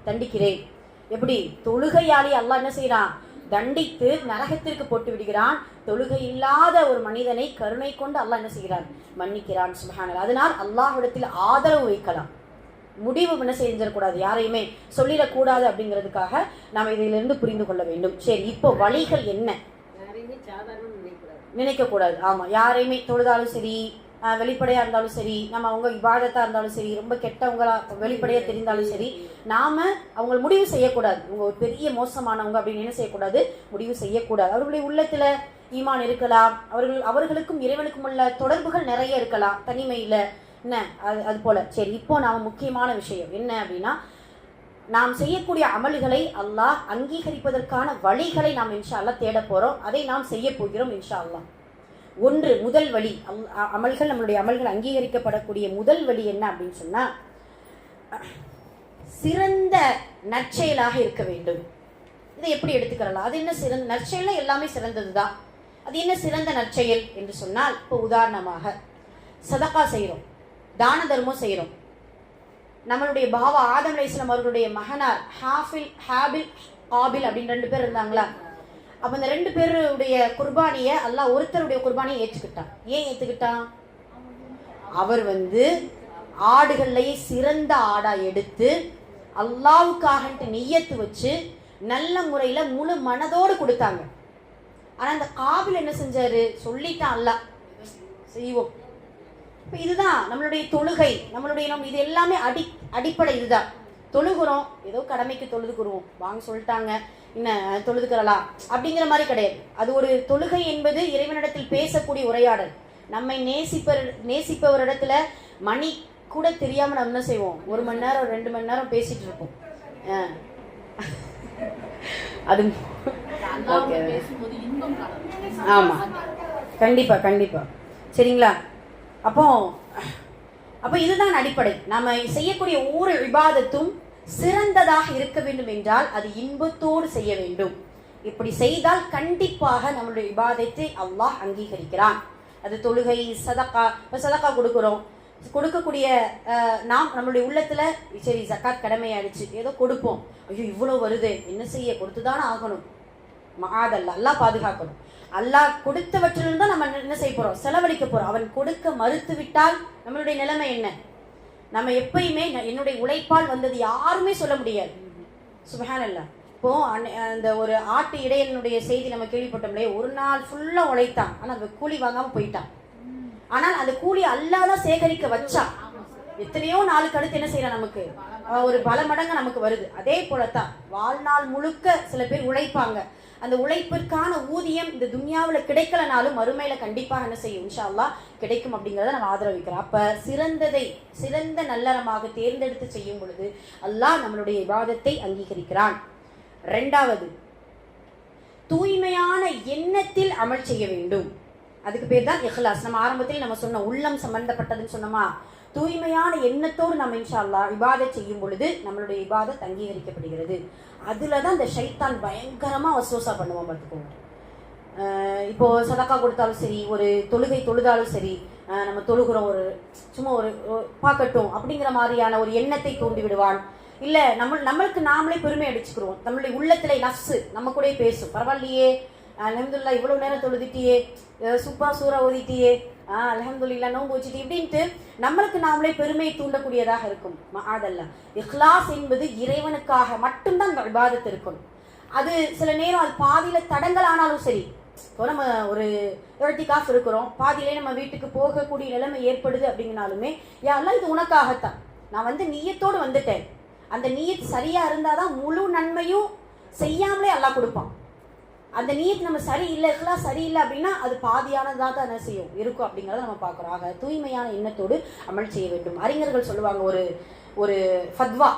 தண்டிக்கிறேன். எப்படி தொழுகையாளி அல்லாஹ் என்ன செய்யறான், தண்டித்து நரகத்திற்கு போட்டு விடுகிறான். தொழுகை இல்லாத ஒரு மனிதனை கருணை கொண்டு அல்லாஹ் என்ன செய்கிறான், மன்னிக்கிறான். சுப்ஹானல்லாஹ். அதனால் அல்லாஹ்விடத்தில் ஆதரவு வைக்கலாம். முடிவு என்ன செஞ்சிடக்கூடாது, யாரையுமே சொல்லிடக்கூடாது அப்படிங்கிறதுக்காக நாம் இதிலிருந்து புரிந்து கொள்ள வேண்டும். சரி, இப்போ வழிகள் என்ன? நினைக்க கூடாது. ஆமா, யாரையுமே தொழுதாலும் சரி, வெளிப்படையா இருந்தாலும் சரி, நம்ம அவங்க இபாதத்தா இருந்தாலும் சரி, ரொம்ப கெட்டவங்களா வெளிப்படையா தெரிந்தாலும் சரி, நாம அவங்களை முடிவு செய்யக்கூடாது. இவங்க ஒரு பெரிய மோசமானவங்க அப்படின்னு என்ன செய்யக்கூடாது, முடிவு செய்யக்கூடாது. அவர்களுடைய உள்ளத்துல ஈமான் இருக்கலாம், அவர்களுக்கும் இறைவனுக்கும் உள்ள தொடர்புகள் நிறைய இருக்கலாம், தனிமையில என்ன அது போல. சரி, இப்போ நாம முக்கியமான விஷயம் என்ன அப்படின்னா, நாம் செய்யக்கூடிய அமல்களை அல்லாஹ் அங்கீகரிப்பதற்கான வழிகளை நாம் இன்ஷா அல்லாஹ் தேட போறோம். அதை நாம் செய்ய போகிறோம் இன்ஷா அல்லாஹ். முதல் வழி, அமல்கள், நம்மளுடைய அமல்கள் அங்கீகரிக்கப்படக்கூடிய முதல் வழி என்ன அப்படின்னு சொன்னா, சிறந்த நற்செயலாக இருக்க வேண்டும். இதை எப்படி எடுத்துக்கலாம்? அது என்ன சிறந்த நற்செயல்ல எல்லாமே சிறந்ததுதான். அது என்ன சிறந்த நற்செயல் என்று சொன்னால், இப்போ உதாரணமாக சதகா செய்யறோம், தான தர்மம் செய்யறோம். நம்மளுடைய பாவா ஆதம் அலைஹிஸ்ஸலாம் அவர்களுடைய மகனார் ஹாபில் அப்படின்னு 2 பேர் இருந்தாங்களா? அப்ப இந்த 2 பேருடைய குர்பானிய அல்லாஹ் ஒருத்தருடைய குர்பானியை ஏற்றுக்கிட்டான். ஏன் ஏற்றுக்கிட்டான்? அவர் ஆடுகள்லயே சிறந்த ஆடா எடுத்து அல்லாவுக்காக நிய்யத்து வச்சு நல்ல முறையில முழு மனதோடு கொடுத்தாங்க. ஆனா அந்த காபில் என்ன செஞ்சாரு, சொல்லிட்டான் அல்லாஹ் செய்வோம். இப்ப இதுதான் நம்மளுடைய தொழுகை, நம்ம இது எல்லாமே அடிப்படை இதுதான். தொழுகிறோம், ஏதோ கடமைக்கு தொழுதுக்குருவோம், வாங்க சொல்லிட்டாங்க என்ன தொழுதுக்கிறலாம் அப்படிங்கிற மாதிரி கிடையாது. அது ஒரு தொழுகை என்பது இறைவனிடத்தில் பேசக்கூடிய உரையாடல். நம்மை நேசிப்பவரிடத்துல மணி கூட தெரியாம நம்ம என்ன செய்வோம், 1 மணி நேரம் 2 மணி நேரம் பேசிட்டு இருப்போம். அது ஆமா, கண்டிப்பா கண்டிப்பா. சரிங்களா? அப்போ இதுதான் அடிப்படை. நாம செய்யக்கூடிய ஒவ்வொரு இபாதத்தும் சிறந்ததாக இருக்க வேண்டும் என்றால் அது இன்பத்தோடு செய்ய வேண்டும். இப்படி செய்தால் கண்டிப்பாக நம்மளுடைய இபாதத்தை அல்லாஹ் அங்கீகரிக்கிறான். அது தொழுகை, சதகா. இப்போ சதகா கொடுக்கக்கூடிய நாம் நம்மளுடைய உள்ளத்துல சரி ஜக்காத் கடமையாயிடுச்சு, ஏதோ கொடுப்போம், ஐயோ இவ்வளவு வருது, என்ன செய்ய, கொடுத்துதானே ஆகணும். மாதல்ல, அல்லாஹ் பாதுகாக்கணும். அல்லாஹ் கொடுத்தவற்றிலிருந்து தான் நம்ம என்ன செய்ய போறோம், செலவழிக்க போறோம். அவன் கொடுக்க மறுத்து விட்டால் நம்மளுடைய நிலைமை என்ன? நம்ம எப்பயுமே என்னுடைய உழைப்பால் வந்தது யாருமே சொல்ல முடியாது. சுப்ஹானல்லாஹ். இப்போ அந்த ஒரு ஆட்டு இடையனுடைய செய்தி நம்ம கேள்விப்பட்டோம்லே, ஒரு நாள் ஃபுல்லா உழைத்தான், ஆனா அந்த கூலி வாங்காம போயிட்டான். ஆனால் அந்த கூலி அல்லாஹ் தான் சேகரிக்க வச்சான். எத்தனையோ நாளுக்கு அடுத்து என்ன செய்யறான், நமக்கு ஒரு பல மடங்கு நமக்கு வருது. அதே போலத்தான் வாழ்நாள் முழுக்க சில பேர் உழைப்பாங்க. அந்த உழைப்பிற்கான ஊதியம் இந்த துன்யாவில் கிடைக்கலனாலும் மறுமையில கண்டிப்பாக என்ன செய்யும், இன்ஷா அல்லாஹ் கிடைக்கும் அப்படிங்கிறத நம்ம ஆதரவிக்கிறோம். அப்ப சிறந்த நல்லறமாக தேர்ந்தெடுத்து செய்யும் பொழுது அல்லாஹ் நம்மளுடைய இபாதத்தை அங்கீகரிக்கிறான். 2வது, தூய்மையான எண்ணத்தில் அமல் செய்ய வேண்டும். அதுக்கு பேர் தான் இஹ்லாஸ். நம்ம ஆரம்பத்தில் நம்ம சொன்ன உள்ளம் சம்பந்தப்பட்டதுன்னு சொன்னோமா, தூய்மையான எண்ணத்தோடு நம்ம இன்ஷா அல்லாஹ் இபாதத் செய்யும் பொழுது நம்மளுடைய இபாதத் அங்கீகரிக்கப்படுகிறது. அதுலதான் இந்த ஷைத்தான் பயங்கரமா வஸ்வசா பண்ணுவான் பார்த்துக்கோங்க. இப்போ சதக்கா கொடுத்தாலும் சரி, ஒரு தொழுகை தொழுதாலும் சரி, நம்ம தொழுகிறோம், சும்மா ஒரு பார்க்கட்டும் அப்படிங்கிற மாதிரியான ஒரு எண்ணத்தை தூண்டி விடுவான். இல்லை நம்மளுக்கு நாமளே பெருமை அடிச்சுக்கிறோம். நம்மளுடைய உள்ளத்துல நஃப்ஸு நம்ம கூட பேசும், பரவாயில்லையே அல்ஹம்துலில்லாஹ் இவ்வளோ நேரம் தொழுதிட்டியே, சூரா ஓதிட்டியே, அல்ஹம்துலில்லாஹ் நோன்பு வச்சுட்டு இப்படின்ட்டு நம்மளுக்கு நாமளே பெருமையை தூண்டக்கூடியதாக இருக்கும். அதெல்லாம் இஹ்லாஸ் என்பது இறைவனுக்காக மட்டும்தான் இந்த இபாதத் இருக்கணும். அது சில நேரம் அது பாதியில தடங்கள் ஆனாலும் சரி, இப்போ நம்ம ஒரு இஅ்திகாஃப் இருக்கிறோம், பாதியிலே நம்ம வீட்டுக்கு போகக்கூடிய நிலைமை ஏற்படுது அப்படிங்கனாலுமே, யா அல்லாஹ் இது உனக்காகத்தான், நான் நிய்யத்தோடு வந்துட்டேன், அந்த நிய்யத் சரியா இருந்தாதான் முழு நன்மையும் செய்யாமலே அல்லாஹ் கொடுப்பான். அந்த நிய்யத் நம்ம சரியில்லை, இஹ்லாஸ் சரியில்லை அப்படின்னா அது பாதியானதாக தான் என்ன செய்யும் இருக்கும் அப்படிங்கிறத நம்ம பார்க்குறோம். ஆக தூய்மையான எண்ணத்தோடு அமல் செய்ய வேண்டும். அறிஞர்கள் சொல்லுவாங்க ஒரு ஃபத்வா.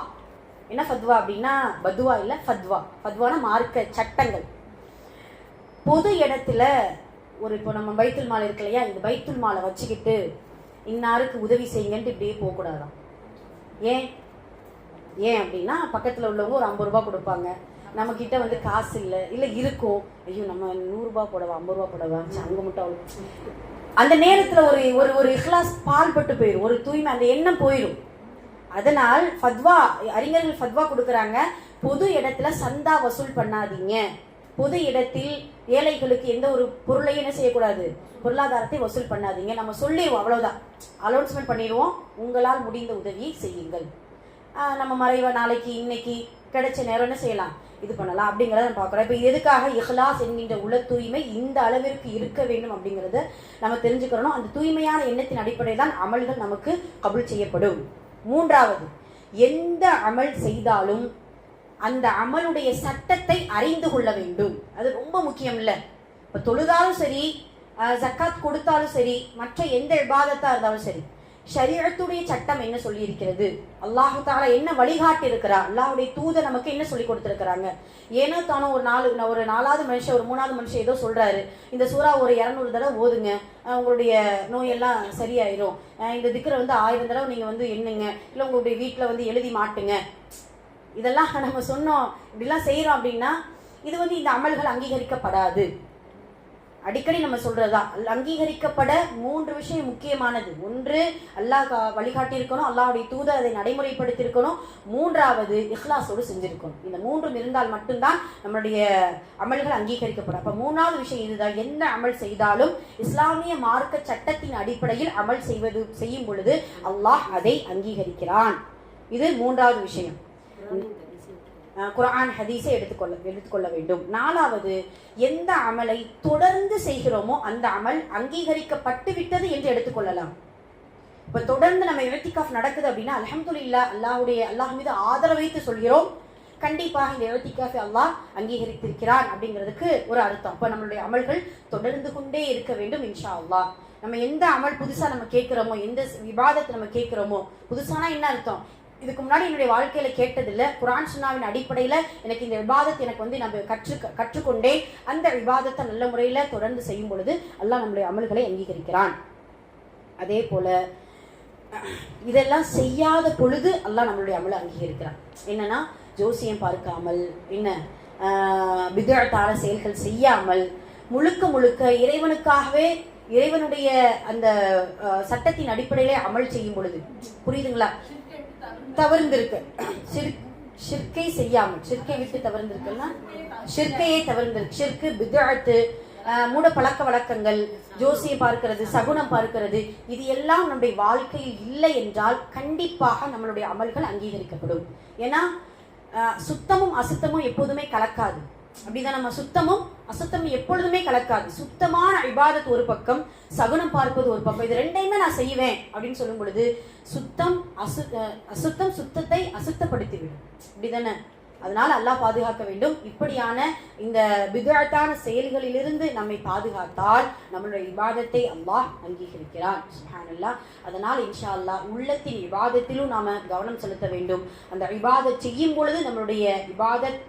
என்ன ஃபத்வா அப்படின்னா பத்வா இல்லை, ஃபத்வா. ஃபத்வானா மார்க்க சட்டங்கள். பொது இடத்துல இப்போ நம்ம பைத்துல் மால் இருக்கு இல்லையா, இந்த பைத்துல் மாலை வச்சுக்கிட்டு இன்னாருக்கு உதவி செய்யுங்கன்ட்டு இப்படியே போகக்கூடாதான். ஏன் அப்படின்னா பக்கத்தில் உள்ளவங்க ஒரு 50 ரூபா கொடுப்பாங்க, நம்ம கிட்ட காசு இல்லை இருக்கும், ஐயோ நம்ம 100 ரூபா போடவா 50 ரூபா போடவா, அங்கே மட்டும் அந்த நேரத்தில் ஒரு இஹ்லாஸ் பால்பட்டு போயிடும், ஒரு தூய்மை அந்த எண்ணம் போயிடும். அதனால் ஃபத்வா, அறிஞர்கள் ஃபத்வா கொடுக்குறாங்க, பொது இடத்துல சந்தா வசூல் பண்ணாதீங்க, பொது இடத்தில் ஏழைகளுக்கு எந்த ஒரு பொருளையும் என்ன செய்யக்கூடாது, பொருளாதாரத்தை வசூல் பண்ணாதீங்க. நம்ம சொல்லிடுவோம், அவ்வளவுதான், அனௌன்ஸ்மெண்ட் பண்ணிடுவோம், உங்களால் முடிந்த உதவியை செய்யுங்கள். நம்ம மறைவா நாளைக்கு இன்னைக்கு கிடைச்ச நேரம் என்ன செய்யலாம், இது பண்ணலாம் அப்படிங்கிறத நம்ம பார்க்குறோம். இப்போ எதுக்காக இஹ்லாஸ் என்கின்ற உள்ள தூய்மை இந்த அளவிற்கு இருக்க வேண்டும் அப்படிங்கிறத நம்ம தெரிஞ்சுக்கிறோம். அந்த தூய்மையான எண்ணத்தின் அடிப்படையில் தான் அமல்கள் நமக்கு கபூல் செய்யப்படும். மூன்றாவது, எந்த அமல் செய்தாலும் அந்த அமலுடைய சட்டத்தை அறிந்து கொள்ள வேண்டும். அது ரொம்ப முக்கியம். இல்லை இப்போ தொழுதாலும் சரி, ஜக்காத் கொடுத்தாலும் சரி, மற்ற எந்த இபாதத்தா இருந்தாலும் சரி, ஷரீஅத்துடைய சட்டம் என்ன சொல்லி இருக்கிறது, அல்லாஹ் தஆலா என்ன வழிகாட்டி இருக்கிறார், அல்லாஹ்வுடைய தூதர் நமக்கு என்ன சொல்லி கொடுத்திருக்கிறாங்க. ஏனோ தானோ ஒரு 4வது மனுஷன் ஒரு 3வது மனுஷன் ஏதோ சொல்றாரு, இந்த சூறா ஒரு 200 தடவை ஓதுங்க, உங்களுடைய நோயெல்லாம் சரியாயிரும், இந்த திக்ரை 1000 தடவை நீங்க எண்ணுங்க, இல்லை உங்களுடைய வீட்டில் எழுதி மாட்டுங்க, இதெல்லாம் நம்ம சொன்னோம், இப்படிலாம் செய்யறோம் அப்படின்னா இது இந்த அமல்கள் அங்கீகரிக்கப்படாது. அடிக்கடி நம்ம சொல்றதுதான், அங்கீகரிக்கப்பட 3 விஷயம் முக்கியமானது. ஒன்று, அல்லாஹ் வழிகாட்டி இருக்கணும், அல்லாஹ்வுடைய தூதர் அதை நடைமுறைப்படுத்தி இருக்கணும். 3வது, இஹ்லாஸோடு செஞ்சிருக்கணும். இந்த 3ம் இருந்தால் மட்டும்தான் நம்மளுடைய அமல்கள் அங்கீகரிக்கப்படும். அப்ப 3வது விஷயம் இதுதான், என்ன அமல் செய்தாலும் இஸ்லாமிய மார்க்க சட்டத்தின் அடிப்படையில் அமல் செய்யும் பொழுது அல்லாஹ் அதை அங்கீகரிக்கிறான். இது 3வது விஷயம். குர்ஆன் ஹதீஸை எடுத்துக்கொள்ள வேண்டும். 4வது, எந்த அமலை தொடர்ந்து செய்கிறோமோ அந்த அமல் அங்கீகரிக்கப்பட்டு விட்டது என்று எடுத்துக்கொள்ளலாம். இப்ப தொடர்ந்து நம்ம இஅ்திகாஃப் நடக்குது அப்படின்னா அல்ஹம்துலில்லாஹ், அல்லாஹ் மீது ஆதரவு வைத்து சொல்கிறோம், கண்டிப்பாக இந்த இஅ்திகாஃபை அல்லாஹ் அங்கீகரித்திருக்கிறான் அப்படிங்கிறதுக்கு ஒரு அர்த்தம். இப்ப நம்மளுடைய அமல்கள் தொடர்ந்து கொண்டே இருக்க வேண்டும் இன்ஷா அல்லாஹ். நம்ம எந்த அமல் புதுசா நம்ம கேட்கிறோமோ, எந்த இபாதத்தை நம்ம கேட்கிறோமோ, புதுசானா என்ன அர்த்தம், இதுக்கு முன்னாடி என்னுடைய வாழ்க்கையில கேட்டதில்லை, குர்ஆன் சுன்னாவின் அடிப்படையில எனக்கு இந்த விவாதத்தை எனக்கு நம்ம கற்றுக்கொண்டேன், அந்த விவாதத்தை நல்ல முறையில தொடர்ந்து செய்யும் பொழுது அல்லாஹ் நம்முடைய அமல்களை அங்கீகரிக்கிறான். அதே போல இதெல்லாம் செய்யாத பொழுது அல்லாஹ் நம்மளுடைய அமலை அங்கீகரிக்கிறான். என்னன்னா, ஜோசியம் பார்க்காமல், என்ன பித்அத்தான செயல்கள் செய்யாமல், முழுக்க இறைவனுக்காகவே இறைவனுடைய அந்த சட்டத்தின் அடிப்படையிலே அமல் செய்யும் பொழுது, புரியுதுங்களா, தவறுந்திருக்கு, ஷிர்கை செய்யாமல், ஷிர்கை விட்டு தவறுந்திருக்குன்னா ஷிர்கையே தவறுந்திருக்கு, ஷிர்கு, பித்அத்து, மூட பழக்க வழக்கங்கள், ஜோசியம் பார்க்கிறது, சகுனம் பார்க்கிறது, இது எல்லாம் நம்முடைய வாழ்க்கையில் இல்லை என்றால் கண்டிப்பாக நம்மளுடைய அமல்கள் அங்கீகரிக்கப்படும். ஏன்னா சுத்தமும் அசுத்தமும் எப்போதுமே கலக்காது. அப்படிதான், நம்ம சுத்தமும் அசுத்தமும் எப்பொழுதுமே கலக்காது. சுத்தமான இபாதத் ஒரு பக்கம், சகுனம் பார்ப்பது ஒரு பக்கம், இது ரெண்டையுமே நான் செய்வேன் அப்படின்னு சொல்லும் பொழுது அசுத்தம் சுத்தத்தை அசுத்தப்படுத்திவிடும். அப்படிதானே? அதனால அல்லாஹ் பாதுகாக்க வேண்டும். இப்படியான இந்த பித்அத்தான செயல்களிலிருந்து நம்மை பாதுகாத்தால் நம்மளுடைய இபாதத்தை அல்லாஹ் அங்கீகரிக்கிறான். சுப்ஹானல்லாஹ். அதனால் இன்ஷா அல்லாஹ் உள்ளத்தின் இபாதத்திலும் நாம கவனம் செலுத்த வேண்டும். அந்த இபாதத் செய்யும் பொழுது நம்மளுடைய இபாதத்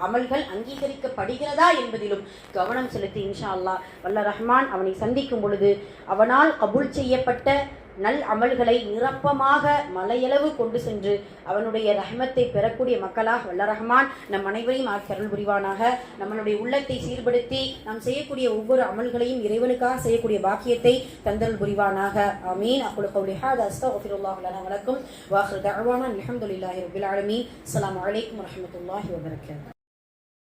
அமல்கள் அங்கீகரிக்கப்படுகிறதா என்பதிலும் கவனம் செலுத்தி இன்ஷா அல்லாஹ் வல்ல ரஹ்மான் அவனை சந்திக்கும் பொழுது அவனால் கபூல் செய்யப்பட்ட நல் அமல்களை நிரப்பமாக மலையளவு கொண்டு சென்று அவனுடைய ரஹ்மத்தை பெறக்கூடிய மக்களாக வல்ல ரஹ்மான் நம் அனைவரையும் ஆக்கி அருள் புரிவானாக. நம்மளுடைய உள்ளத்தை சீர்படுத்தி நாம் செய்யக்கூடிய ஒவ்வொரு அமல்களையும் இறைவனுக்காக செய்யக்கூடிய பாக்கியத்தை தந்தல் புரிவானாக. ஆமீன். அக்குலு கௌலி ஹாதா அஸ்தக்ஃபிருல்லாஹ் லனா வ லக்கும் வ ஆகிரு தஅவானா அல்ஹம்துலில்லாஹி ரப்பில் ஆலமீன். அஸ்ஸலாமு அலைக்கும் வ ரஹ்மத்துல்லாஹி வ பரகாத்துஹு.